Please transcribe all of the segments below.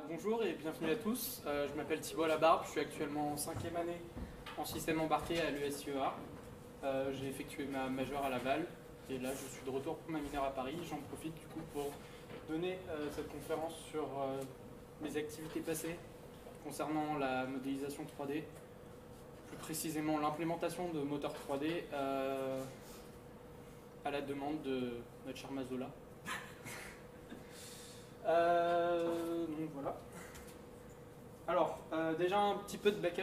Bonjour et bienvenue à tous. Je m'appelle Thibaut Labarbe, je suis actuellement en 5e année en système embarqué à l'ESIEA. J'ai effectué ma majeure à Laval et là je suis de retour pour ma mineure à Paris. J'en profite du coup pour donner cette conférence sur mes activités passées concernant la modélisation 3D, plus précisément l'implémentation de moteurs 3D à la demande de notre cher Mazola. Donc voilà. Alors, déjà un petit peu de backup,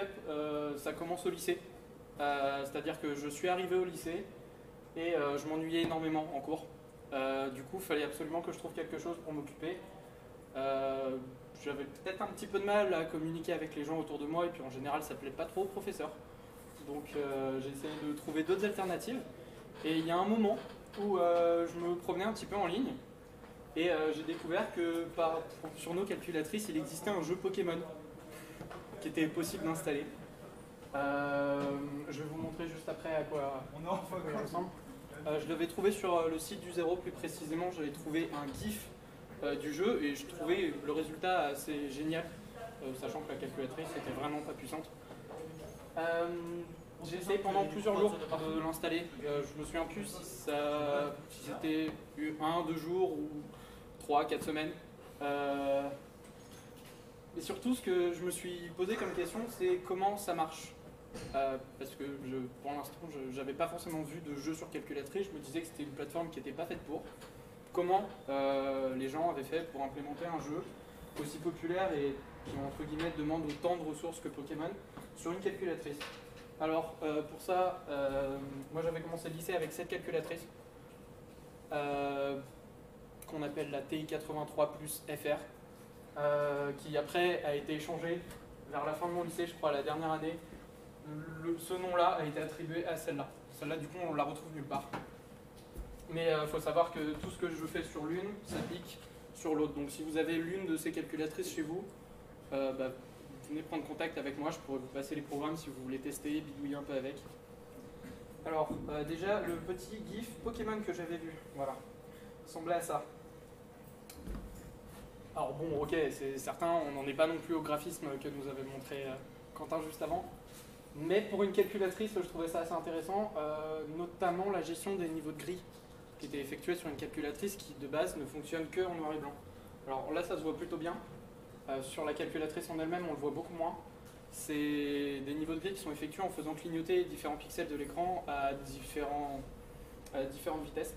ça commence au lycée. C'est-à-dire que je suis arrivé au lycée et je m'ennuyais énormément en cours. Du coup, il fallait absolument que je trouve quelque chose pour m'occuper. J'avais peut-être un petit peu de mal à communiquer avec les gens autour de moi et puis en général, ça ne plaît pas trop aux professeurs. Donc j'ai essayé de trouver d'autres alternatives. Et il y a un moment où je me promenais un petit peu en ligne et j'ai découvert que sur nos calculatrices, il existait un jeu Pokémon qui était possible d'installer. Je vais vous montrer juste après à quoi il ressemble. Je l'avais trouvé sur le site du Zéro, plus précisément, j'avais trouvé un GIF du jeu et je trouvais le résultat assez génial, sachant que la calculatrice était vraiment pas puissante. J'ai essayé pendant plusieurs jours de l'installer. Je me souviens plus si c'était 1, 2 jours ou 3, 4 semaines. Et surtout, ce que je me suis posé comme question, c'est comment ça marche. Parce que pour l'instant, je n'avais pas forcément vu de jeu sur calculatrice. Je me disais que c'était une plateforme qui n'était pas faite pour. Comment les gens avaient fait pour implémenter un jeu aussi populaire et qui, entre guillemets, demande autant de ressources que Pokémon sur une calculatrice. Alors, pour ça, moi j'avais commencé le lycée avec cette calculatrice qu'on appelle la TI-83 plus FR. Qui après a été échangé vers la fin de mon lycée, je crois, la dernière année. Ce nom-là a été attribué à celle-là. Celle-là, du coup, on la retrouve nulle part. Mais il faut savoir que tout ce que je fais sur l'une s'applique sur l'autre. Donc si vous avez l'une de ces calculatrices chez vous, venez prendre contact avec moi, je pourrais vous passer les programmes si vous voulez tester, bidouiller un peu avec. Alors, déjà, le petit GIF Pokémon que j'avais vu, voilà, ressemblait à ça. Alors bon, ok, c'est certain, on n'en est pas non plus au graphisme que nous avait montré Quentin juste avant. Mais pour une calculatrice, je trouvais ça assez intéressant, notamment la gestion des niveaux de gris qui était effectuée sur une calculatrice qui de base ne fonctionne que en noir et blanc. Alors là, ça se voit plutôt bien. Sur la calculatrice en elle-même, on le voit beaucoup moins. C'est des niveaux de gris qui sont effectués en faisant clignoter différents pixels de l'écran à différentes vitesses.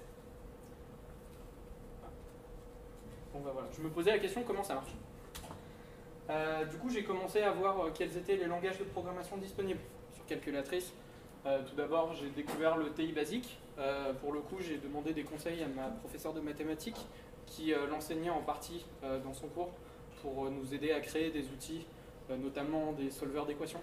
Bon, voilà. Je me posais la question comment ça marche. Du coup, j'ai commencé à voir quels étaient les langages de programmation disponibles sur calculatrice. Tout d'abord, j'ai découvert le TI basique. Pour le coup, j'ai demandé des conseils à ma professeure de mathématiques qui l'enseignait en partie dans son cours pour nous aider à créer des outils, notamment des solveurs d'équations.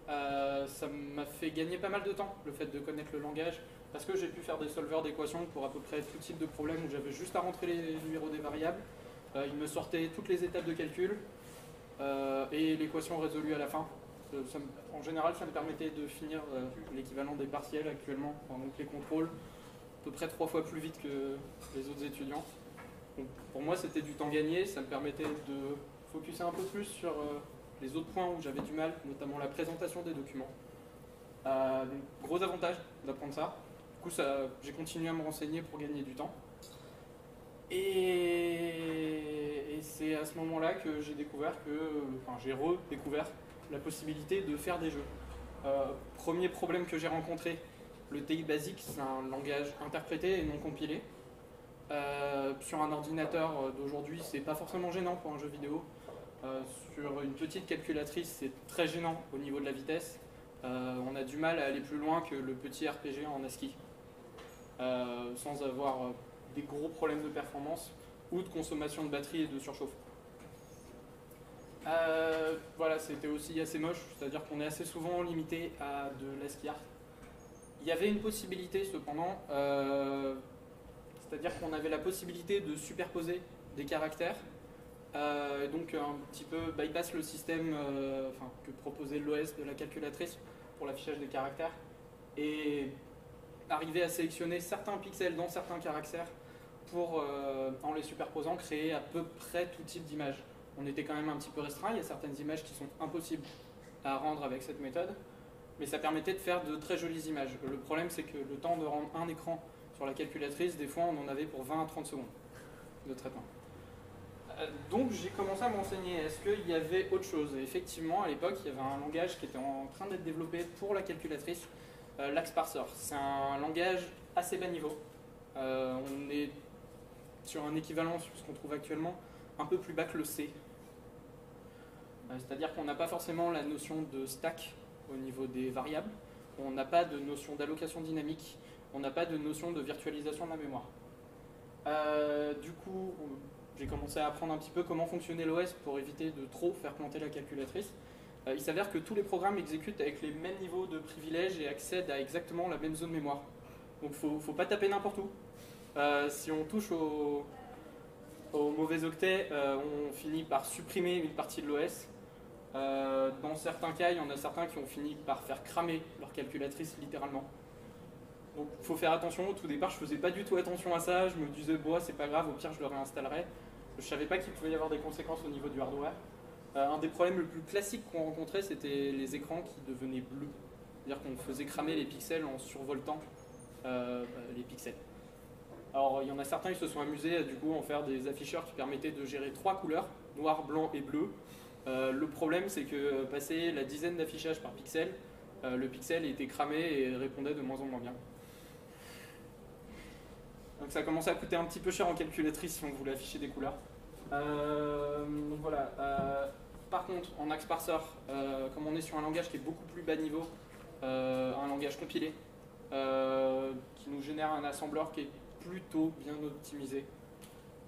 Ça m'a fait gagner pas mal de temps, le fait de connaître le langage, parce que j'ai pu faire des solveurs d'équations pour à peu près tout type de problème où j'avais juste à rentrer les numéros des variables. Il me sortait toutes les étapes de calcul et l'équation résolue à la fin. En général, ça me permettait de finir l'équivalent des partiels actuellement, donc les contrôles, à peu près 3 fois plus vite que les autres étudiants. Donc, pour moi, c'était du temps gagné, ça me permettait de focuser un peu plus sur les autres points où j'avais du mal, notamment la présentation des documents. Donc, gros avantage d'apprendre ça. Du coup, j'ai continué à me renseigner pour gagner du temps. Et c'est à ce moment-là que j'ai découvert j'ai redécouvert la possibilité de faire des jeux. Premier problème que j'ai rencontré, le TI basique, c'est un langage interprété et non compilé. Sur un ordinateur d'aujourd'hui, c'est pas forcément gênant pour un jeu vidéo. Sur une petite calculatrice, c'est très gênant au niveau de la vitesse. On a du mal à aller plus loin que le petit RPG en ASCII, sans avoir des gros problèmes de performance ou de consommation de batterie et de surchauffe. Voilà, c'était aussi assez moche, c'est-à-dire qu'on est assez souvent limité à de l'ASCII art. Il y avait une possibilité cependant, c'est-à-dire qu'on avait la possibilité de superposer des caractères, et donc un petit peu bypass le système que proposait l'OS de la calculatrice pour l'affichage des caractères, et arriver à sélectionner certains pixels dans certains caractères pour, en les superposant, créer à peu près tout type d'image. on était quand même un petit peu restreint. Il y a certaines images qui sont impossibles à rendre avec cette méthode, mais ça permettait de faire de très jolies images. Le problème, c'est que le temps de rendre un écran sur la calculatrice, des fois, on en avait pour 20 à 30 secondes de traitement. Donc j'ai commencé à m'enseigner, est-ce qu'il y avait autre chose? Et effectivement, à l'époque, il y avait un langage qui était en train d'être développé pour la calculatrice, l'AXParser. C'est un langage assez bas niveau. On est sur un équivalent sur ce qu'on trouve actuellement, un peu plus bas que le C. C'est-à-dire qu'on n'a pas forcément la notion de stack au niveau des variables, on n'a pas de notion d'allocation dynamique, on n'a pas de notion de virtualisation de la mémoire. Du coup, j'ai commencé à apprendre un petit peu comment fonctionnait l'OS pour éviter de trop faire planter la calculatrice. Il s'avère que tous les programmes exécutent avec les mêmes niveaux de privilèges et accèdent à exactement la même zone mémoire. Donc il ne faut pas taper n'importe où. Si on touche au mauvais octet, on finit par supprimer une partie de l'OS. Dans certains cas, il y en a certains qui ont fini par faire cramer leur calculatrice littéralement. Donc il faut faire attention. Au tout départ, je faisais pas du tout attention à ça. Je me disais, bon, c'est pas grave, au pire, je le réinstallerai. Je savais pas qu'il pouvait y avoir des conséquences au niveau du hardware. Un des problèmes le plus classiques qu'on rencontrait, c'était les écrans qui devenaient bleus. C'est-à-dire qu'on faisait cramer les pixels en survoltant les pixels. Alors il y en a certains qui se sont amusés à du coup en faire des afficheurs qui permettaient de gérer 3 couleurs, noir, blanc et bleu. Le problème, c'est que passer la dizaine d'affichages par pixel, le pixel était cramé et répondait de moins en moins bien. Donc ça commençait à coûter un petit peu cher en calculatrice si on voulait afficher des couleurs. Donc voilà. Par contre, en AXParser, comme on est sur un langage qui est beaucoup plus bas niveau, un langage compilé, qui nous génère un assembleur qui est plutôt bien optimisé,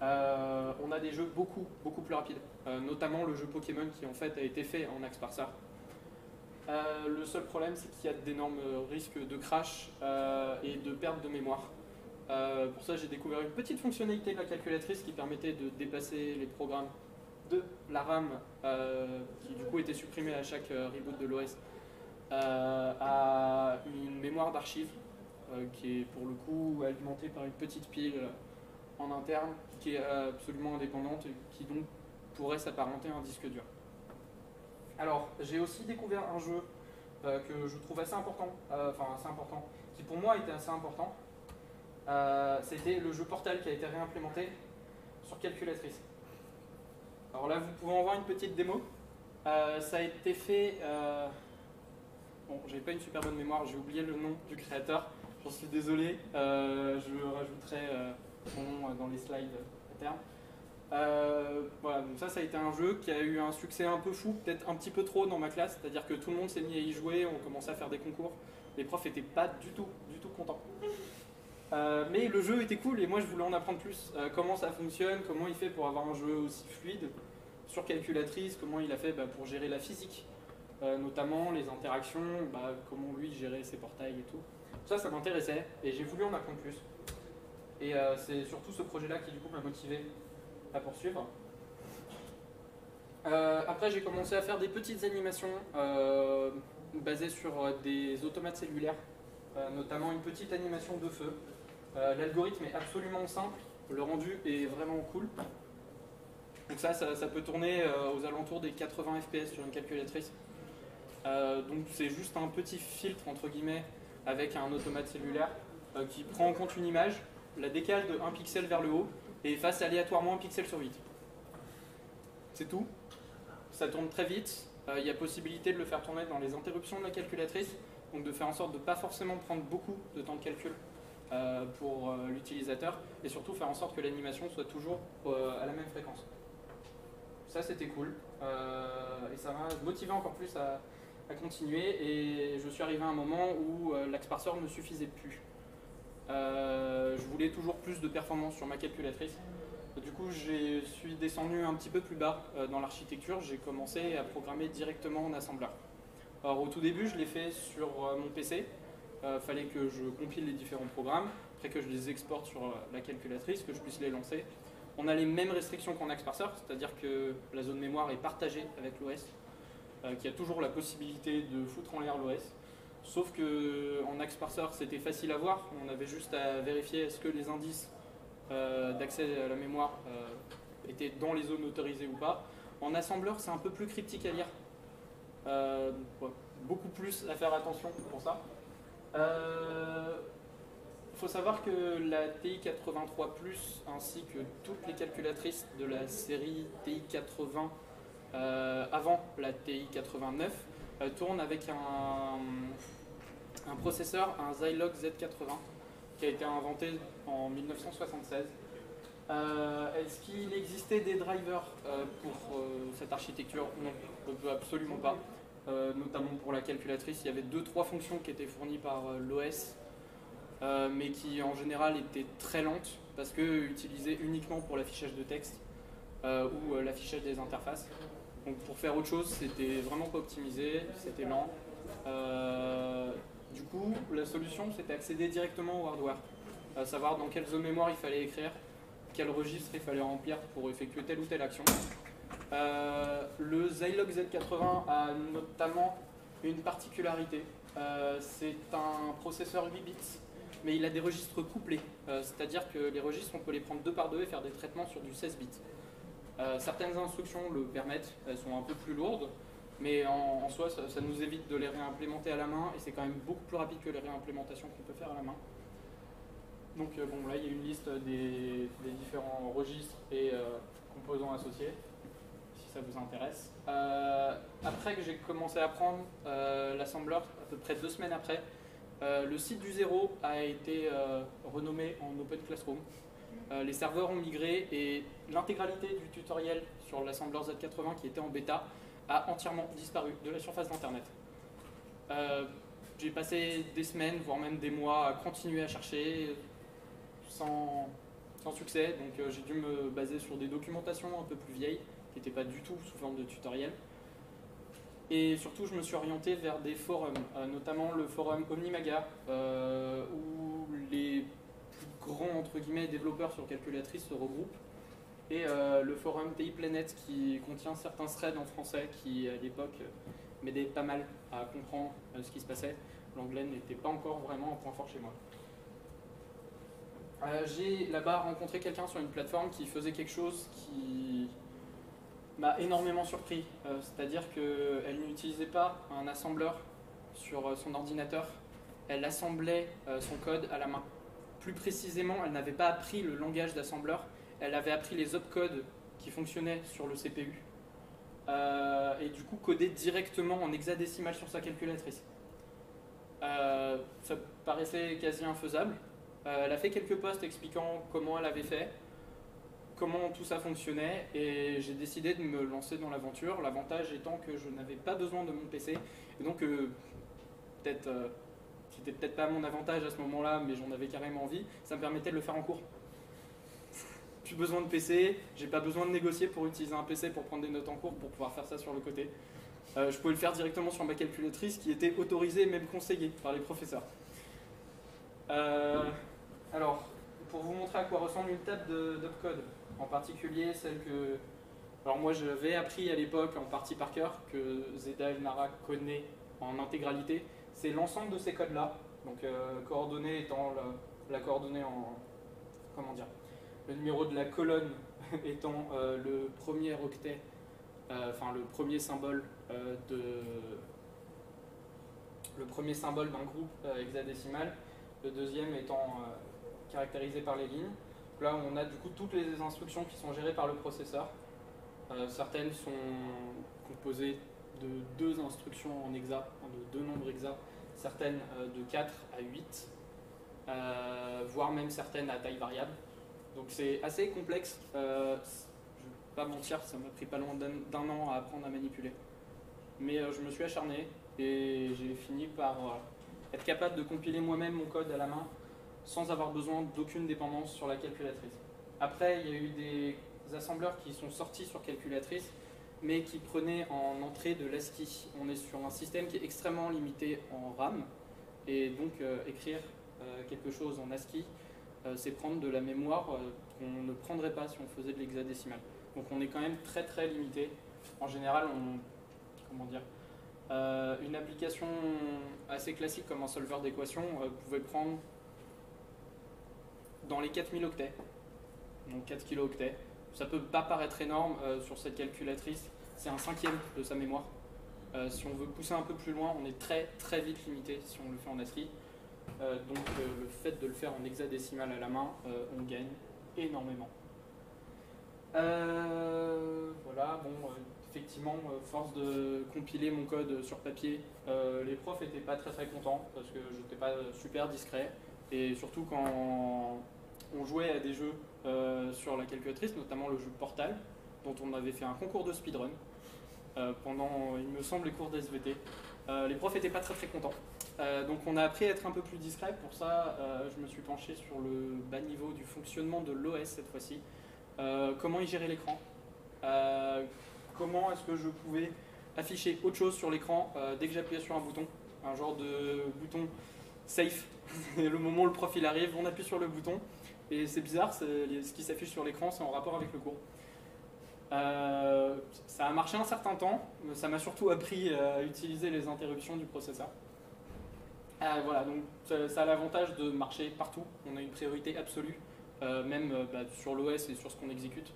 on a des jeux beaucoup plus rapides, notamment le jeu Pokémon qui en fait a été fait en AXParser. Le seul problème, c'est qu'il y a d'énormes risques de crash et de perte de mémoire. Pour ça, j'ai découvert une petite fonctionnalité de la calculatrice qui permettait de dépasser les programmes de la RAM, qui du coup était supprimée à chaque reboot de l'OS, à une mémoire d'archives qui est pour le coup alimentée par une petite pile en interne qui est absolument indépendante et qui donc pourrait s'apparenter à un disque dur. Alors, j'ai aussi découvert un jeu que je trouve assez important, qui pour moi était assez important. C'était le jeu Portal qui a été réimplémenté sur calculatrice. Alors là, vous pouvez en voir une petite démo. Ça a été fait... Bon, j'avais pas une super bonne mémoire, j'ai oublié le nom du créateur. J'en suis désolé. Je rajouterai son nom dans les slides à terme. Voilà, donc ça a été un jeu qui a eu un succès un peu fou, peut-être un petit peu trop dans ma classe, c'est-à-dire que tout le monde s'est mis à y jouer, on commençait à faire des concours. Les profs n'étaient pas du tout contents. Mais le jeu était cool et moi je voulais en apprendre plus. Comment ça fonctionne, comment il fait pour avoir un jeu aussi fluide sur calculatrice, comment il a fait pour gérer la physique, notamment les interactions, comment lui gérait ses portails et tout. Ça m'intéressait et j'ai voulu en apprendre plus. Et c'est surtout ce projet-là qui du coup m'a motivé à poursuivre. Après j'ai commencé à faire des petites animations basées sur des automates cellulaires, notamment une petite animation de feu. L'algorithme est absolument simple, le rendu est vraiment cool. Donc ça peut tourner aux alentours des 80 fps sur une calculatrice. Donc c'est juste un petit filtre entre guillemets avec un automate cellulaire qui prend en compte une image, la décale de 1 pixel vers le haut et efface aléatoirement 1 pixel sur 8. C'est tout. Ça tourne très vite. Il y a possibilité de le faire tourner dans les interruptions de la calculatrice, donc de faire en sorte de ne pas forcément prendre beaucoup de temps de calcul pour l'utilisateur et surtout faire en sorte que l'animation soit toujours à la même fréquence. Ça c'était cool et ça m'a motivé encore plus à continuer et je suis arrivé à un moment où l'AXParser ne suffisait plus. Je voulais toujours plus de performance sur ma calculatrice. Du coup, je suis descendu un petit peu plus bas dans l'architecture. J'ai commencé à programmer directement en assembleur. Alors au tout début, je l'ai fait sur mon PC. Fallait que je compile les différents programmes, après que je les exporte sur la calculatrice, que je puisse les lancer. On a les mêmes restrictions qu'en AXParser, c'est-à-dire que la zone mémoire est partagée avec l'OS, qui a toujours la possibilité de foutre en l'air l'OS. Sauf qu'en AXParser, c'était facile à voir. On avait juste à vérifier est-ce que les indices d'accès à la mémoire étaient dans les zones autorisées ou pas. En assembleur, c'est un peu plus cryptique à lire. Ouais, beaucoup plus à faire attention pour ça. Il faut savoir que la TI-83+, ainsi que toutes les calculatrices de la série TI-80 avant la TI-89 tournent avec un processeur, un Zilog Z80, qui a été inventé en 1976. Est-ce qu'il existait des drivers pour cette architecture? Non, absolument pas. Notamment pour la calculatrice, il y avait 2-3 fonctions qui étaient fournies par l'OS, mais qui en général étaient très lentes parce que utilisées uniquement pour l'affichage de texte ou l'affichage des interfaces. Donc pour faire autre chose, c'était vraiment pas optimisé, c'était lent. Du coup, la solution, c'était accéder directement au hardware, savoir dans quelle zone mémoire il fallait écrire, quel registre il fallait remplir pour effectuer telle ou telle action. Le Zilog Z80 a notamment une particularité, c'est un processeur 8 bits, mais il a des registres couplés, c'est-à-dire que les registres, on peut les prendre 2 par 2 et faire des traitements sur du 16 bits. Certaines instructions le permettent, elles sont un peu plus lourdes, mais en soi, ça nous évite de les réimplémenter à la main, et c'est quand même beaucoup plus rapide que les réimplémentations qu'on peut faire à la main. Donc bon, là, il y a une liste des différents registres et composants associés, si ça vous intéresse. Après que j'ai commencé à apprendre l'assembleur, à peu près 2 semaines après, le site du zéro a été renommé en Open Classroom. Les serveurs ont migré et l'intégralité du tutoriel sur l'assembleur Z80 qui était en bêta a entièrement disparu de la surface d'Internet. J'ai passé des semaines, voire même des mois à continuer à chercher sans succès, donc j'ai dû me baser sur des documentations un peu plus vieilles qui n'étaient pas du tout sous forme de tutoriel. Et surtout, je me suis orienté vers des forums, notamment le forum OmniMaga, où les plus grands entre guillemets, développeurs sur calculatrice se regroupent, et le forum TI Planet qui contient certains threads en français qui, à l'époque, m'aidaient pas mal à comprendre ce qui se passait. L'anglais n'était pas encore vraiment un point fort chez moi. J'ai là-bas rencontré quelqu'un sur une plateforme qui faisait quelque chose qui m'a énormément surpris, c'est-à-dire qu'elle n'utilisait pas un assembleur sur son ordinateur, elle assemblait son code à la main. Plus précisément, elle n'avait pas appris le langage d'assembleur, elle avait appris les opcodes qui fonctionnaient sur le CPU, et du coup codait directement en hexadécimal sur sa calculatrice. Ça paraissait quasi infaisable. Elle a fait quelques posts expliquant comment elle avait fait, comment tout ça fonctionnait, et j'ai décidé de me lancer dans l'aventure. L'avantage étant que je n'avais pas besoin de mon PC, et donc c'était peut-être pas mon avantage à ce moment-là, mais j'en avais carrément envie, ça me permettait de le faire en cours. Plus besoin de PC, j'ai pas besoin de négocier pour utiliser un PC pour prendre des notes en cours, pour pouvoir faire ça sur le côté. Je pouvais le faire directement sur ma calculatrice qui était autorisée et même conseillée par les professeurs. Alors, pour vous montrer à quoi ressemble une table d'opcode, en particulier celle que... Alors moi j'avais appris à l'époque en partie par cœur, que Zeda El Nara connaît en intégralité, c'est l'ensemble de ces codes-là, donc coordonnées étant la coordonnée en... comment dire, le numéro de la colonne étant le premier octet, enfin le premier symbole d'un groupe hexadécimal, le deuxième étant caractérisé par les lignes. Là on a du coup toutes les instructions qui sont gérées par le processeur. Certaines sont composées de 2 instructions en hexa, de 2 nombres hexa, certaines de 4 à 8, voire même certaines à taille variable. Donc c'est assez complexe, je ne vais pas mentir, ça m'a pris pas loin d'un an à apprendre à manipuler. Mais je me suis acharné et j'ai fini par être capable de compiler moi-même mon code à la main sans avoir besoin d'aucune dépendance sur la calculatrice. Après, il y a eu des assembleurs qui sont sortis sur calculatrice, mais qui prenaient en entrée de l'ASCII. On est sur un système qui est extrêmement limité en RAM, et donc écrire quelque chose en ASCII, c'est prendre de la mémoire qu'on ne prendrait pas si on faisait de l'hexadécimal. Donc on est quand même très très limité. En général, une application assez classique comme un solveur d'équations pouvait prendre dans les 4000 octets, donc 4 kilooctets. ça peut pas paraître énorme sur cette calculatrice, c'est un cinquième de sa mémoire. Si on veut pousser un peu plus loin, on est très très vite limité si on le fait en ASCII. Donc le fait de le faire en hexadécimal à la main, on gagne énormément. Voilà, bon, effectivement, force de compiler mon code sur papier, les profs n'étaient pas très très contents parce que je n'étais pas super discret. Et surtout quand on jouait à des jeux sur la calculatrice, notamment le jeu Portal, dont on avait fait un concours de speedrun pendant, il me semble, les cours d'SVT. Les profs n'étaient pas très très contents. Donc on a appris à être un peu plus discret. Pour ça, je me suis penché sur le bas niveau du fonctionnement de l'OS cette fois-ci. Comment y gérer l'écran, comment est-ce que je pouvais afficher autre chose sur l'écran dès que j'appuyais sur un bouton, un genre de bouton safe. Et le moment où le prof il arrive, on appuie sur le bouton et c'est bizarre, ce qui s'affiche sur l'écran c'est en rapport avec le cours. Ça a marché un certain temps, mais ça m'a surtout appris à utiliser les interruptions du processeur. Voilà, donc ça a l'avantage de marcher partout, on a une priorité absolue. Même sur l'OS et sur ce qu'on exécute.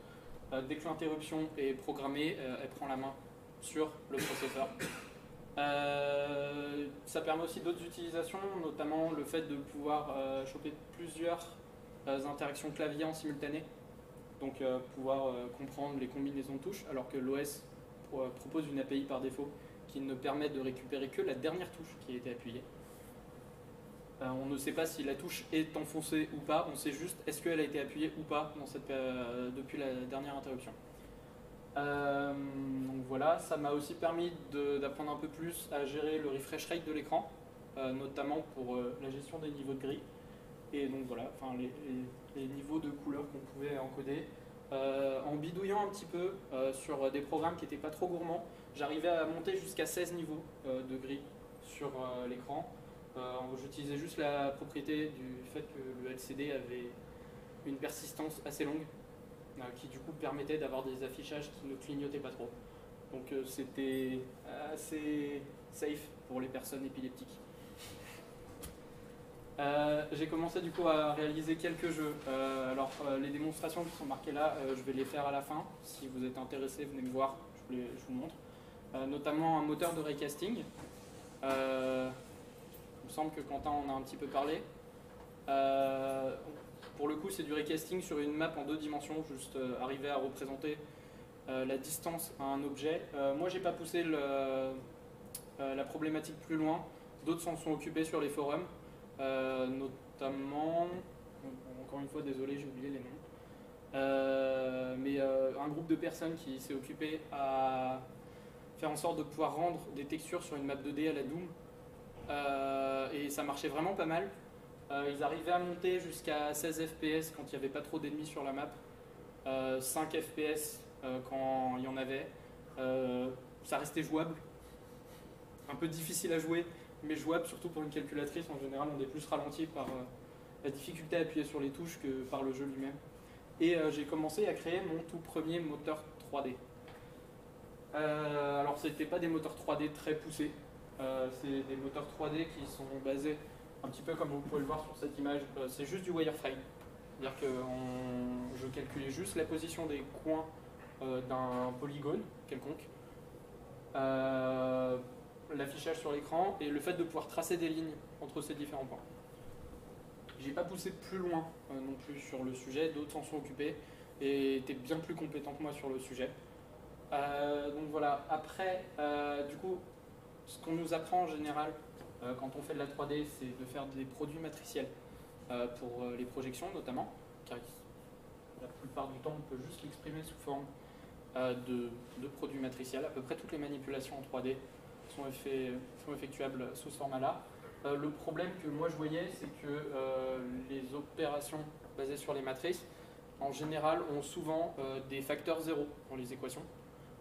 Dès que l'interruption est programmée, elle prend la main sur le processeur. Ça permet aussi d'autres utilisations, notamment le fait de pouvoir choper plusieurs interactions clavier en simultané. Donc pouvoir comprendre les combinaisons de touches, alors que l'OS propose une API par défaut qui ne permet de récupérer que la dernière touche qui a été appuyée. On ne sait pas si la touche est enfoncée ou pas, on sait juste est-ce qu'elle a été appuyée ou pas dans depuis la dernière interruption. Donc voilà, ça m'a aussi permis d'apprendre un peu plus à gérer le refresh rate de l'écran, notamment pour la gestion des niveaux de gris. Et donc voilà, enfin, les niveaux de couleurs qu'on pouvait encoder. En bidouillant un petit peu sur des programmes qui n'étaient pas trop gourmands, j'arrivais à monter jusqu'à 16 niveaux de gris sur l'écran. J'utilisais juste la propriété du fait que le LCD avait une persistance assez longue qui du coup permettait d'avoir des affichages qui ne clignotaient pas trop. Donc c'était assez safe pour les personnes épileptiques. J'ai commencé du coup à réaliser quelques jeux. Les démonstrations qui sont marquées là, je vais les faire à la fin. Si vous êtes intéressé, venez me voir, je vous montre. Notamment un moteur de raycasting. Il me semble que Quentin en a un petit peu parlé. Pour le coup, c'est du raycasting sur une map en 2 dimensions, juste arriver à représenter la distance à un objet. Moi, j'ai pas poussé la problématique plus loin. D'autres s'en sont occupés sur les forums, notamment, encore une fois, désolé, j'ai oublié les noms. Mais un groupe de personnes qui s'est occupé à faire en sorte de pouvoir rendre des textures sur une map 2D à la Doom. Et ça marchait vraiment pas mal. Ils arrivaient à monter jusqu'à 16 fps quand il n'y avait pas trop d'ennemis sur la map, 5 fps quand il y en avait. Ça restait jouable, un peu difficile à jouer, mais jouable surtout pour une calculatrice. En général, on est plus ralenti par la difficulté à appuyer sur les touches que par le jeu lui-même. Et j'ai commencé à créer mon tout premier moteur 3D. Alors, c'était pas des moteurs 3D très poussés. C'est des moteurs 3D qui sont basés un petit peu comme vous pouvez le voir sur cette image. C'est juste du wireframe. C'est-à-dire que je calculais juste la position des coins d'un polygone quelconque, l'affichage sur l'écran et le fait de pouvoir tracer des lignes entre ces différents points. J'ai pas poussé plus loin non plus sur le sujet, d'autres s'en sont occupés et étaient bien plus compétents que moi sur le sujet. Donc voilà, après, du coup, ce qu'on nous apprend en général quand on fait de la 3D, c'est de faire des produits matriciels pour les projections notamment, car la plupart du temps on peut juste l'exprimer sous forme de produits matriciels. À peu près toutes les manipulations en 3D sont effectuables sous ce format-là. Le problème que moi je voyais, c'est que les opérations basées sur les matrices, en général, ont souvent des facteurs zéro dans les équations.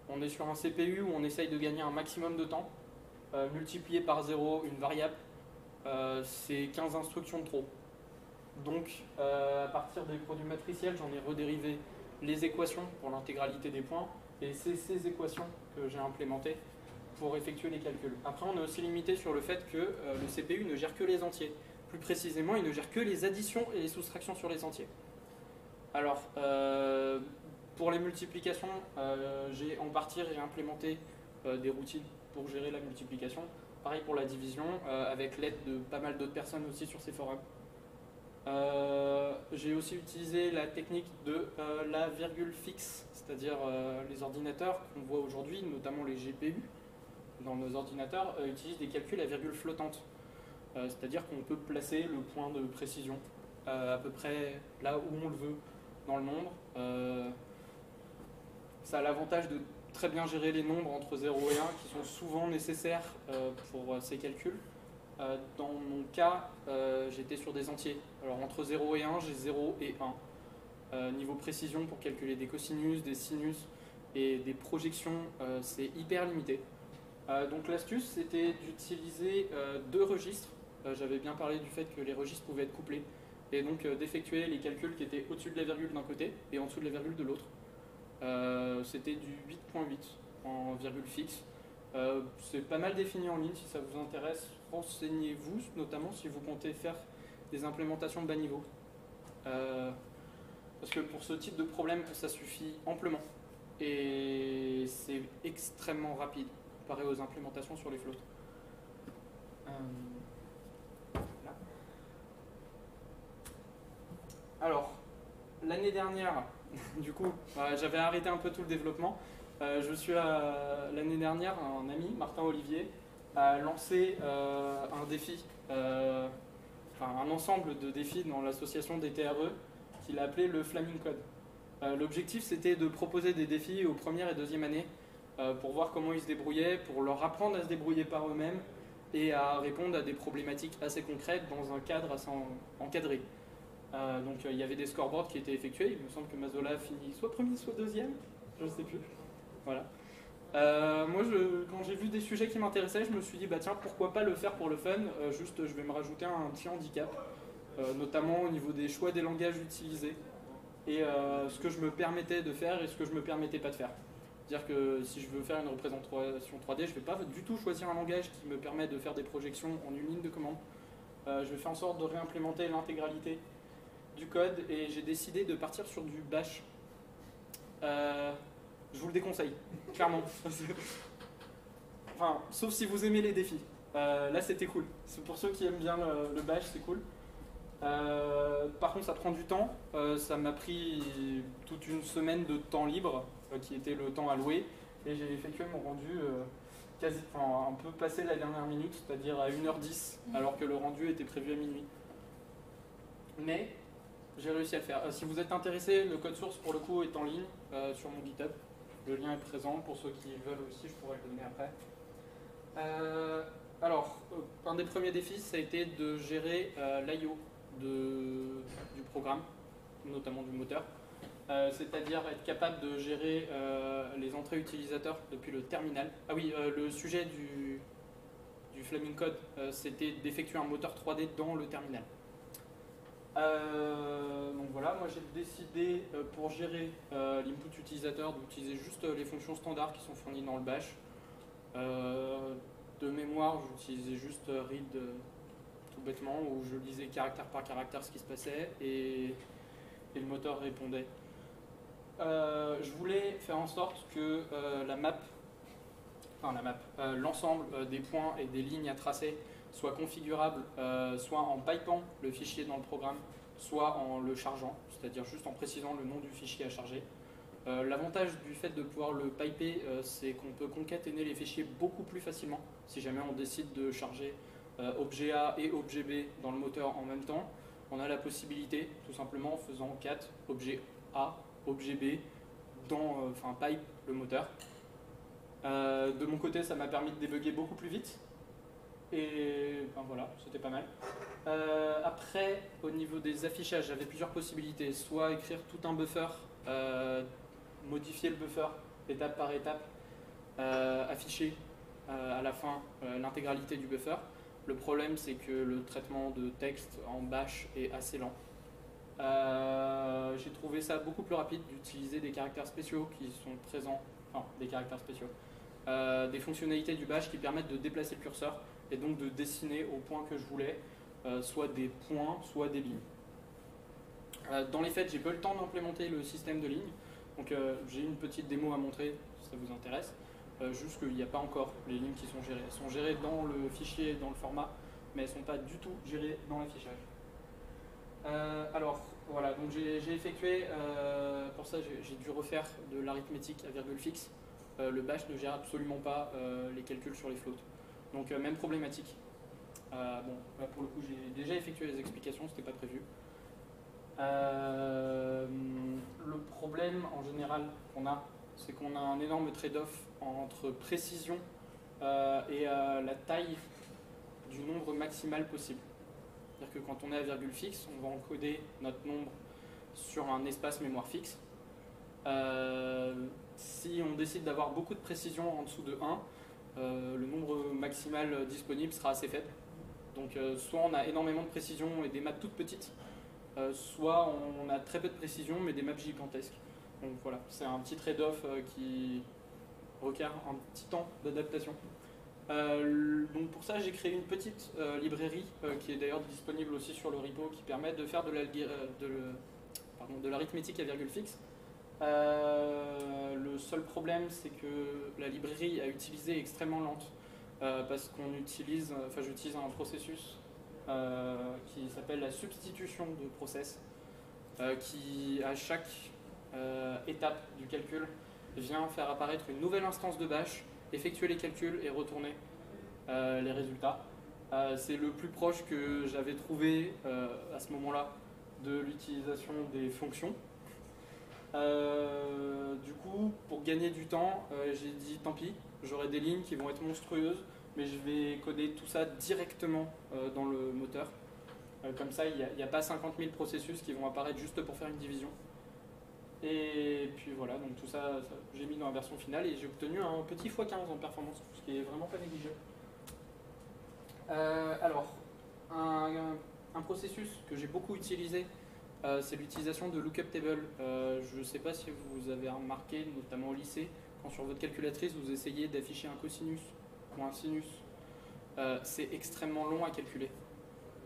On est sur un CPU où on essaye de gagner un maximum de temps. Multiplié par 0 une variable, c'est 15 instructions de trop. Donc à partir des produits matriciels, j'en ai redérivé les équations pour l'intégralité des points, et c'est ces équations que j'ai implémentées pour effectuer les calculs. Après, on est aussi limité sur le fait que le CPU ne gère que les entiers. Plus précisément, il ne gère que les additions et les soustractions sur les entiers. Alors, pour les multiplications, j'ai en partie réimplémenté des routines pour gérer la multiplication. Pareil pour la division, avec l'aide de pas mal d'autres personnes aussi sur ces forums. J'ai aussi utilisé la technique de la virgule fixe, c'est-à-dire les ordinateurs qu'on voit aujourd'hui, notamment les GPU dans nos ordinateurs, utilisent des calculs à virgule flottante. C'est-à-dire qu'on peut placer le point de précision à peu près là où on le veut dans le nombre. Ça a l'avantage de très bien gérer les nombres entre 0 et 1 qui sont souvent nécessaires pour ces calculs. Dans mon cas, j'étais sur des entiers. Alors entre 0 et 1, j'ai 0 et 1. Niveau précision, pour calculer des cosinus, des sinus et des projections, c'est hyper limité. Donc l'astuce, c'était d'utiliser deux registres. J'avais bien parlé du fait que les registres pouvaient être couplés. Et donc d'effectuer les calculs qui étaient au-dessus de la virgule d'un côté et en dessous de la virgule de l'autre. C'était du 8.8 en virgule fixe. C'est pas mal défini en ligne si ça vous intéresse. Renseignez-vous, notamment si vous comptez faire des implémentations de bas niveau. Parce que pour ce type de problème, ça suffit amplement. Et c'est extrêmement rapide comparé aux implémentations sur les flottes. Là. Alors, l'année dernière, du coup, j'avais arrêté un peu tout le développement. Je suis l'année dernière, un ami, Martin Olivier, a lancé un défi, un ensemble de défis dans l'association des TRE qu'il a appelé le Flaming Code. L'objectif, c'était de proposer des défis aux premières et deuxième années pour voir comment ils se débrouillaient, pour leur apprendre à se débrouiller par eux-mêmes et à répondre à des problématiques assez concrètes dans un cadre assez encadré. Donc il y avait des scoreboards qui étaient effectués. Il me semble que Mazola finit soit premier, soit deuxième, je ne sais plus. Voilà. Moi, quand j'ai vu des sujets qui m'intéressaient, je me suis dit, bah tiens, pourquoi pas le faire pour le fun. Juste, je vais me rajouter un petit handicap, notamment au niveau des choix des langages utilisés et ce que je me permettais de faire et ce que je me permettais pas de faire. C'est-à-dire que si je veux faire une représentation 3D, je ne vais pas du tout choisir un langage qui me permet de faire des projections en une ligne de commande. Je vais faire en sorte de réimplémenter l'intégralité du code et j'ai décidé de partir sur du bash. Je vous le déconseille, clairement. Enfin, sauf si vous aimez les défis. Là, c'était cool. C'est pour ceux qui aiment bien le bash, c'est cool. Par contre, ça prend du temps. Ça m'a pris toute une semaine de temps libre, qui était le temps alloué. Et j'ai effectué mon rendu un peu passé la dernière minute, c'est-à-dire à 1h10, alors que le rendu était prévu à minuit. Mais j'ai réussi à le faire. Si vous êtes intéressé, le code source, pour le coup, est en ligne sur mon GitHub. Le lien est présent pour ceux qui veulent aussi, je pourrais le donner après. Un des premiers défis, ça a été de gérer l'IO du programme, notamment du moteur. C'est-à-dire être capable de gérer les entrées utilisateurs depuis le terminal. Ah oui, le sujet du Flaming Code, c'était d'effectuer un moteur 3D dans le terminal. Donc voilà, moi j'ai décidé pour gérer l'input utilisateur d'utiliser juste les fonctions standards qui sont fournies dans le bash. De mémoire, j'utilisais juste read tout bêtement, où je lisais caractère par caractère ce qui se passait et le moteur répondait. Je voulais faire en sorte que l'ensemble des points et des lignes à tracer soit configurable soit en pipant le fichier dans le programme, soit en le chargeant, c'est-à-dire juste en précisant le nom du fichier à charger. L'avantage du fait de pouvoir le piper, c'est qu'on peut concaténer les fichiers beaucoup plus facilement si jamais on décide de charger objet A et objet B dans le moteur en même temps. On a la possibilité, tout simplement en faisant cat objet A, objet B, pipe le moteur. De mon côté, ça m'a permis de débugger beaucoup plus vite. Et voilà, c'était pas mal. Après, au niveau des affichages, j'avais plusieurs possibilités. Soit écrire tout un buffer, modifier le buffer étape par étape, afficher à la fin l'intégralité du buffer. Le problème, c'est que le traitement de texte en bash est assez lent. J'ai trouvé ça beaucoup plus rapide d'utiliser des caractères spéciaux qui sont présents, des fonctionnalités du bash qui permettent de déplacer le curseur et donc de dessiner au point que je voulais, soit des points, soit des lignes. Dans les faits, j'ai pas eu le temps d'implémenter le système de lignes, Donc j'ai une petite démo à montrer si ça vous intéresse. Juste qu'il n'y a pas encore les lignes qui sont gérées. Elles sont gérées dans le fichier, dans le format, mais elles ne sont pas du tout gérées dans l'affichage. Alors voilà, donc j'ai effectué, pour ça j'ai dû refaire de l'arithmétique à virgule fixe. Le bash ne gère absolument pas les calculs sur les floats. Donc même problématique. Bon, là, pour le coup j'ai déjà effectué les explications, c'était pas prévu. Le problème en général qu'on a, c'est qu'on a un énorme trade-off entre précision et la taille du nombre maximal possible. C'est-à-dire que quand on est à virgule fixe, on va encoder notre nombre sur un espace mémoire fixe. Si on décide d'avoir beaucoup de précision en dessous de 1, le nombre maximal disponible sera assez faible. Donc soit on a énormément de précision et des maps toutes petites, soit on a très peu de précision mais des maps gigantesques. Donc voilà, c'est un petit trade-off qui requiert un petit temps d'adaptation. Donc pour ça j'ai créé une petite librairie qui est d'ailleurs disponible aussi sur le repo qui permet de faire de l'arithmétique à virgule fixe. Le seul problème c'est que la librairie à utiliser est extrêmement lente parce qu'on utilise, j'utilise un processus qui s'appelle la substitution de process qui à chaque étape du calcul vient faire apparaître une nouvelle instance de bash, effectuer les calculs et retourner les résultats. C'est le plus proche que j'avais trouvé à ce moment-là de l'utilisation des fonctions. Du coup, pour gagner du temps, j'ai dit tant pis, j'aurai des lignes qui vont être monstrueuses, mais je vais coder tout ça directement dans le moteur. Comme ça, il n'y a pas 50 000 processus qui vont apparaître juste pour faire une division. Et puis voilà, donc tout ça, j'ai mis dans la version finale et j'ai obtenu un petit x15 en performance, ce qui est vraiment pas négligeable. Alors, un processus que j'ai beaucoup utilisé, c'est l'utilisation de lookup table. Je ne sais pas si vous avez remarqué, notamment au lycée, quand sur votre calculatrice vous essayez d'afficher un cosinus ou un sinus, c'est extrêmement long à calculer.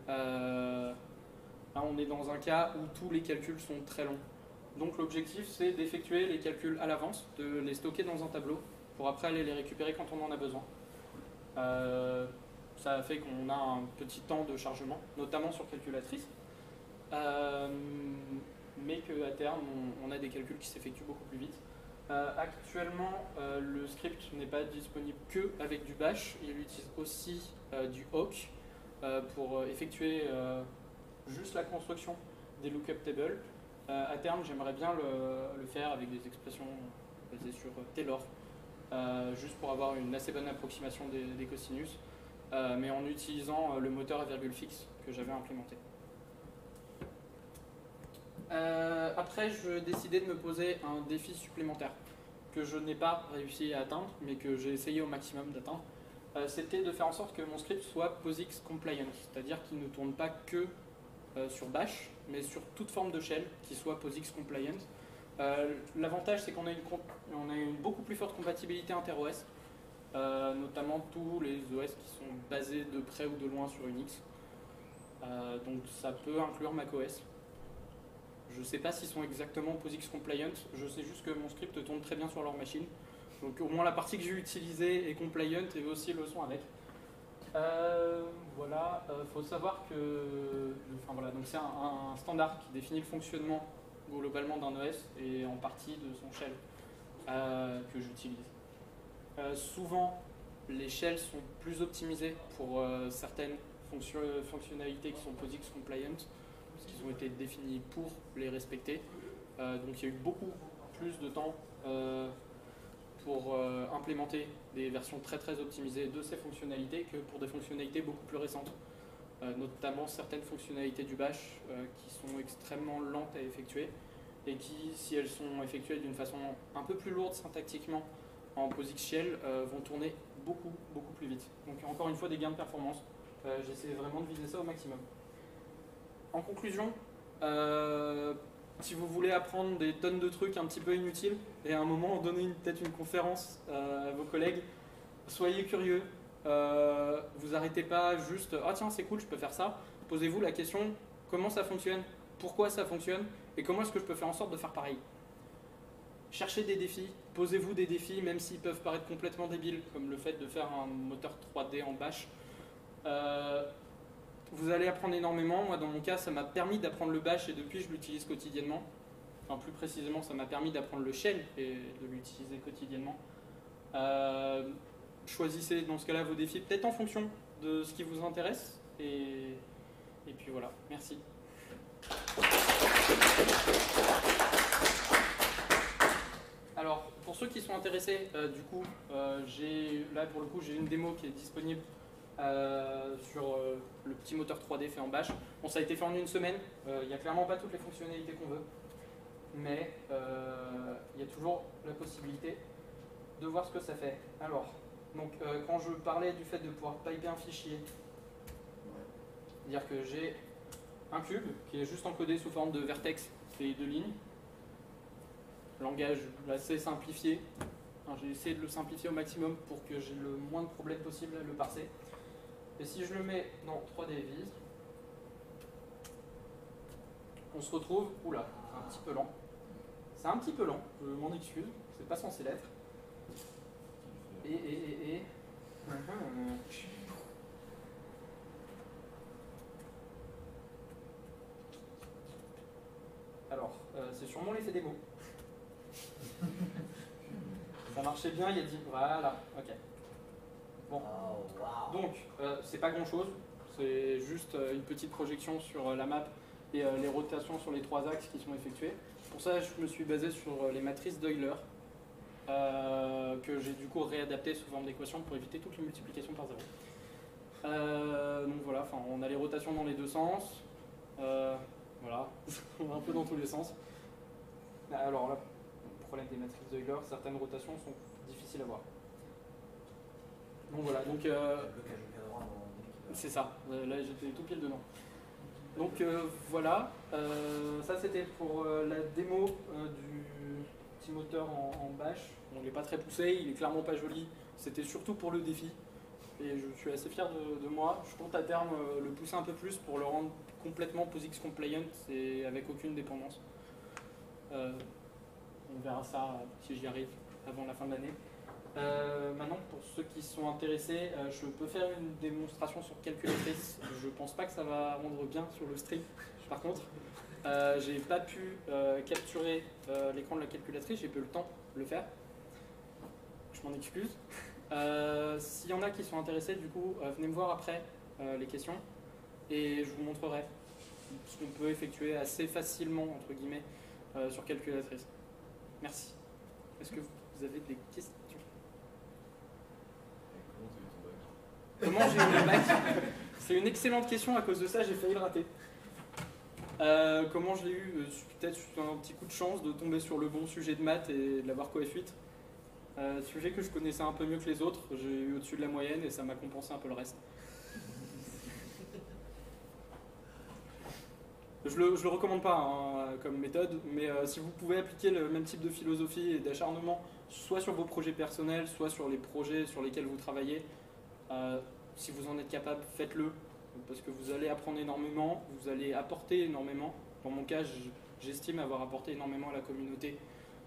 Là, on est dans un cas où tous les calculs sont très longs. Donc l'objectif c'est d'effectuer les calculs à l'avance, de les stocker dans un tableau pour après aller les récupérer quand on en a besoin. Ça fait qu'on a un petit temps de chargement, notamment sur calculatrice, mais qu'à terme on a des calculs qui s'effectuent beaucoup plus vite. Actuellement le script n'est pas disponible que avec du bash, il utilise aussi du awk pour effectuer juste la construction des lookup tables. À terme, j'aimerais bien le faire avec des expressions basées sur Taylor, juste pour avoir une assez bonne approximation des cosinus, mais en utilisant le moteur à virgule fixe que j'avais implémenté. Après, je décidais de me poser un défi supplémentaire que je n'ai pas réussi à atteindre, mais que j'ai essayé au maximum d'atteindre. C'était de faire en sorte que mon script soit POSIX compliant, c'est-à-dire qu'il ne tourne pas que sur Bash, mais sur toute forme de shell qui soit POSIX compliant. L'avantage c'est qu'on a une beaucoup plus forte compatibilité inter-OS, notamment tous les OS qui sont basés de près ou de loin sur Unix. Donc ça peut inclure macOS. Je ne sais pas s'ils sont exactement POSIX compliant, je sais juste que mon script tourne très bien sur leur machine. Donc au moins la partie que j'ai utilisée est compliant et aussi le son avec. Voilà, faut savoir que donc c'est un standard qui définit le fonctionnement globalement d'un OS et en partie de son shell que j'utilise. Souvent, les shells sont plus optimisés pour certaines fonctionnalités qui sont POSIX compliant parce qu'ils ont été définis pour les respecter. Donc il y a eu beaucoup plus de temps pour implémenter des versions très optimisées de ces fonctionnalités que pour des fonctionnalités beaucoup plus récentes, notamment certaines fonctionnalités du bash qui sont extrêmement lentes à effectuer et qui, si elles sont effectuées d'une façon un peu plus lourde syntactiquement en POSIX shell, vont tourner beaucoup plus vite. Donc encore une fois des gains de performance, j'essaie vraiment de viser ça au maximum. En conclusion, si vous voulez apprendre des tonnes de trucs un petit peu inutiles et à un moment donner peut-être une conférence à vos collègues, soyez curieux, vous arrêtez pas juste « Ah tiens c'est cool, je peux faire ça ». Posez-vous la question comment ça fonctionne, pourquoi ça fonctionne et comment est-ce que je peux faire en sorte de faire pareil. cherchez des défis, posez-vous des défis, même s'ils peuvent paraître complètement débiles, comme le fait de faire un moteur 3D en Bash. Vous allez apprendre énormément. Moi, dans mon cas, ça m'a permis d'apprendre le Bash et depuis, je l'utilise quotidiennement. Enfin, plus précisément, ça m'a permis d'apprendre le shell et de l'utiliser quotidiennement. Choisissez dans ce cas-là vos défis, peut-être en fonction de ce qui vous intéresse. Et puis voilà, merci. Alors, pour ceux qui sont intéressés, du coup, là pour le coup, j'ai une démo qui est disponible sur le petit moteur 3D fait en Bash. Bon, ça a été fait en une semaine, il n'y a clairement pas toutes les fonctionnalités qu'on veut, mais il y a toujours la possibilité de voir ce que ça fait. Alors, donc, quand je parlais du fait de pouvoir piper un fichier, c'est-à-dire que j'ai un cube qui est juste encodé sous forme de vertex et de lignes, langage assez simplifié. Enfin, j'ai essayé de le simplifier au maximum pour que j'ai le moins de problèmes possible à le parser. Et si je le mets dans 3D Vise, on se retrouve, oula, c'est un petit peu lent. C'est un petit peu lent, je m'en excuse, c'est pas censé l'être. Alors, c'est sûrement l'effet démo. Ça marchait bien, il a dit, voilà, ok. Bon, donc, c'est pas grand chose, c'est juste une petite projection sur la map et les rotations sur les 3 axes qui sont effectuées. Pour ça, je me suis basé sur les matrices d'Euler, que j'ai du coup réadapté sous forme d'équation pour éviter toutes les multiplications par 0. Donc voilà, on a les rotations dans les deux sens, voilà, on va un peu dans tous les sens. Alors là, le problème des matrices d'Euler, certaines rotations sont difficiles à voir. Donc voilà, donc c'est ça, là j'étais tout pile dedans. Donc voilà, ça c'était pour la démo du petit moteur en Bash. Bon, il n'est pas très poussé, il est clairement pas joli, c'était surtout pour le défi. Et je suis assez fier de moi. Je compte à terme le pousser un peu plus pour le rendre complètement POSIX compliant et avec aucune dépendance. On verra ça si j'y arrive avant la fin de l'année. Maintenant, pour ceux qui sont intéressés, je peux faire une démonstration sur calculatrice. Je pense pas que ça va rendre bien sur le stream. Par contre, j'ai pas pu capturer l'écran de la calculatrice, j'ai pas eu le temps de le faire. Je m'en excuse. S'il y en a qui sont intéressés, du coup, venez me voir après les questions et je vous montrerai ce qu'on peut effectuer assez facilement, entre guillemets, sur calculatrice. Merci. Est-ce que vous avez des questions? Comment j'ai eu le bac? C'est une excellente question, à cause de ça j'ai failli le rater. Comment je l'ai eu? Peut-être un petit coup de chance de tomber sur le bon sujet de maths et de l'avoir coeffuite. Sujet que je connaissais un peu mieux que les autres, j'ai eu au-dessus de la moyenne et ça m'a compensé un peu le reste. Je le recommande pas hein, comme méthode, mais si vous pouvez appliquer le même type de philosophie et d'acharnement, soit sur vos projets personnels, soit sur les projets sur lesquels vous travaillez, si vous en êtes capable, faites-le, parce que vous allez apprendre énormément, vous allez apporter énormément. Dans mon cas, j'estime avoir apporté énormément à la communauté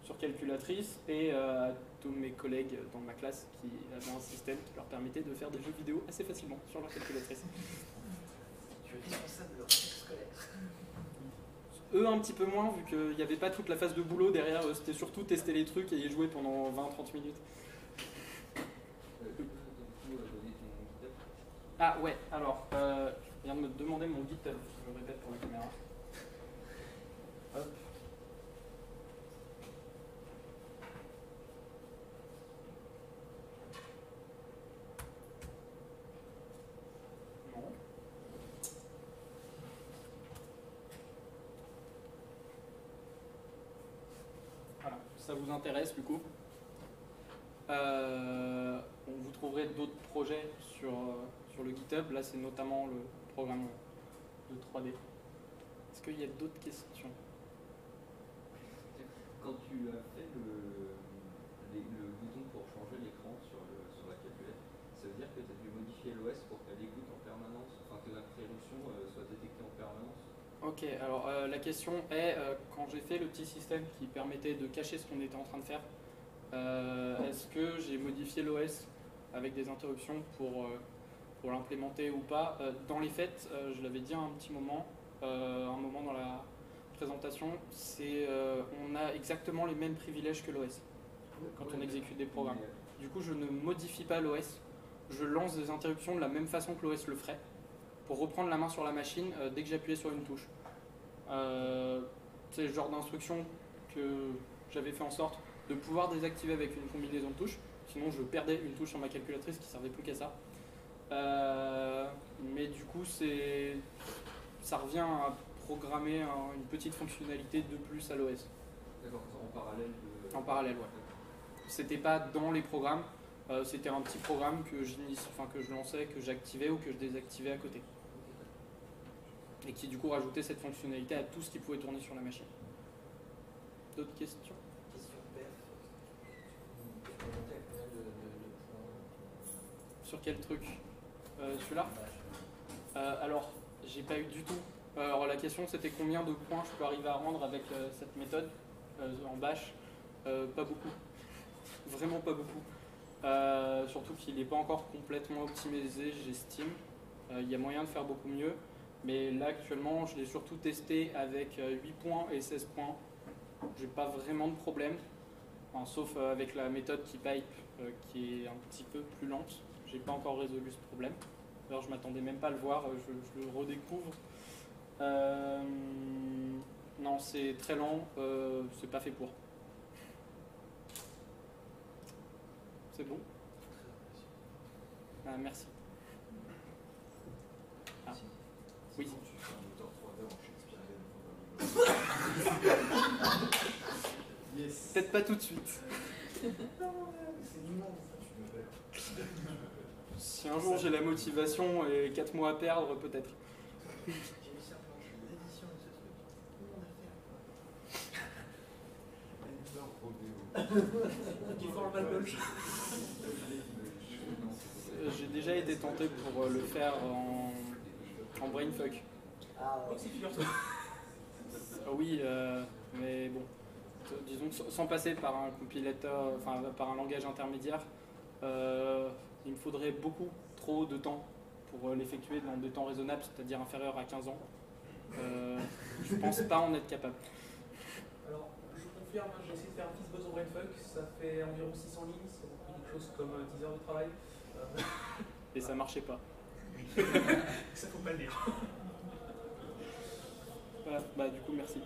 sur calculatrice et à tous mes collègues dans ma classe qui avaient un système qui leur permettait de faire des jeux vidéo assez facilement sur leur calculatrice. Tu es responsable de leur cycle scolaire. Eux un petit peu moins, vu qu'il n'y avait pas toute la phase de boulot derrière, c'était surtout tester les trucs et y jouer pendant 20-30 minutes. Ah ouais, alors, je viens de me demander mon GitHub, je le répète pour la caméra. Hop. Non. Voilà, ça vous intéresse du coup. Vous trouverez d'autres projets sur le GitHub. Là, c'est notamment le programme de 3D. Est-ce qu'il y a d'autres questions? Quand tu as fait le bouton pour changer l'écran sur la calculette, ça veut dire que tu as dû modifier l'OS pour qu'elle écoute en permanence, enfin que la préruption soit détectée en permanence? Ok, alors la question est, quand j'ai fait le petit système qui permettait de cacher ce qu'on était en train de faire, est-ce que j'ai modifié l'OS avec des interruptions pour l'implémenter ou pas? Dans les faits, je l'avais dit à un petit moment, un moment dans la présentation, on a exactement les mêmes privilèges que l'OS quand on exécute des programmes. Du coup, je ne modifie pas l'OS, je lance des interruptions de la même façon que l'OS le ferait, pour reprendre la main sur la machine dès que j'appuyais sur une touche. C'est le genre d'instruction que j'avais fait en sorte de pouvoir désactiver avec une combinaison de touches, sinon je perdais une touche sur ma calculatrice qui ne servait plus qu'à ça. Mais du coup, ça revient à programmer une petite fonctionnalité de plus à l'OS. D'accord, en parallèle de... En parallèle, ouais. C'était pas dans les programmes, c'était un petit programme que je lançais, que j'activais ou que je désactivais à côté. Et qui du coup rajoutait cette fonctionnalité à tout ce qui pouvait tourner sur la machine. D'autres questions? Question perf. Tu peux monter à combien de points? Sur quel truc? Celui-là? Alors, j'ai pas eu du tout. Alors la question c'était combien de points je peux arriver à rendre avec cette méthode en bash. Pas beaucoup. Vraiment pas beaucoup. Surtout qu'il n'est pas encore complètement optimisé, j'estime. Il y a moyen de faire beaucoup mieux. Mais là actuellement, je l'ai surtout testé avec 8 points et 16 points. J'ai pas vraiment de problème. Enfin, sauf avec la méthode KeyPipe qui est un petit peu plus lente. J'ai pas encore résolu ce problème. D'ailleurs, je m'attendais même pas à le voir, je le redécouvre. Non, c'est très lent, c'est pas fait pour. C'est bon? Merci. Ah. Oui. Tu fais un moteur 3D en Shakespeare. Yes. Peut-être pas tout de suite. C'est immense. Tu me fais. Si un jour j'ai la motivation et 4 mois à perdre, peut-être. J'ai réussi à plancher l'édition de ce truc. Comment on a fait? Tu formes pas le bolche. J'ai déjà été tenté pour le faire en brainfuck. Ah ouais. Aussi figure-toi. Oui, mais bon, disons que sans passer par un compilateur, enfin par un langage intermédiaire, il me faudrait beaucoup trop de temps pour l'effectuer dans des temps raisonnables, c'est-à-dire inférieurs à 15 ans. Je pense pas en être capable. Alors, je confirme, j'ai essayé de faire un Fizzbuzz au brainfuck, ça fait environ 600 lignes, ça vous quelque chose comme 10 heures de travail. Et ça marchait pas. Ça faut pas le dire. Voilà, bah du coup merci.